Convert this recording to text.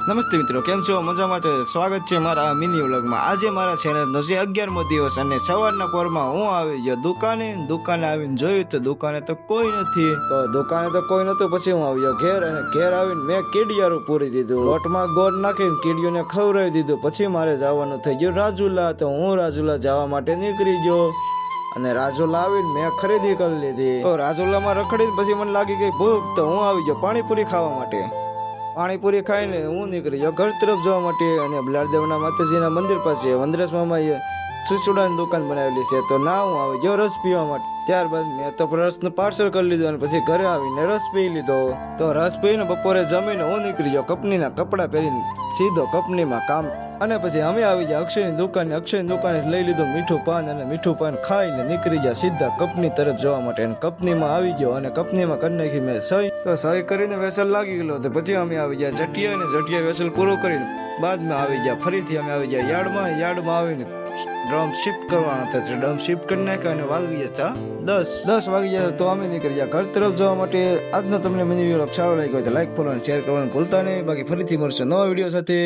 નમસ્તે મિત્રો, કેમ છો? મજામાં છો? સ્વાગત છે મારા મિની વ્લોગમાં. આજે મારા ચેનલનો છે 11મો દિવસ અને સવારના પોરમાં હું આવી ગયો દુકાને આવીને જોયું તો દુકાને તો કોઈ નથી. તો દુકાને તો કોઈ નતું. પછી હું આવ્યો ઘેર અને ઘેર આવીને મેં કીડિયારું પૂરી દીધું. લોટમાં ગોળ નાખીને કીડીઓને ખવડાવી દીધું. પછી મારે જવાનું થઈ ગયું રાજુલા. તો હું રાજુલા જવા માટે નીકળી ગયો અને રાજુલા આવીને મેં ખરીદી કરી લીધી. તો રાજુલામાં રખડીને પછી મને લાગી ગઈ ભૂખ. તો હું આવી ગયો પાણીપુરી ખાવા માટે. પાણીપુરી ખાઈને હું નીકળી ગયો ઘર તરફ જવા માટે. અને બલારદેવના માતાજીના મંદિર પાસે વંદરસ મામાએ સુસુડાની દુકાન બનાવેલી છે. તો ના હું આવી ગયો રસ પીવા માટે. ત્યારબાદ મેં તો રસનું પાર્સલ કરી લીધું અને પછી ઘરે આવીને રસ પી લીધો. તો રસ પીને બપોરે જમીને હું નીકળી ગયો કંપનીના કપડાં પહેરીને સીધો કંપનીમાં કામ. અને પછી અમે આવી ગયા અક્ષયની દુકાને લઈ લીધું મીઠું પાન અને મીઠું પાન ખાઈને નીકળી ગયા સીધા કંપની તરફ જવા માટે. અને કંપનીમાં આવી ગયો અને કંપનીમાં કરી નાખી મેં સહી. તો સહી કરીને વેસલ લાગી ગયેલો. તો પછી અમે આવી ગયા જટિયા અને જટિયા વેસલ પૂરો કરીને બાદમાં આવી ગયા ફરીથી અમે આવી ગયા યાર્ડમાં આવીને ડ્રમ શિફ્ટ કરવાના હતા. ડ્રમ શિફ્ટ કરી નાખ્યા અને વાગી ગયા 10 વાગી ગયા. તો અમે નીકળી ગયા ઘર તરફ જવા માટે. આજનો તમને મિની વ્લોગ સારો લાગ્યો હોય તો લાઈક ફોલો અને શેર કરવાનું ભૂલતા નહીં. બાકી ફરીથી મળશે નવા વિડીયો સાથે.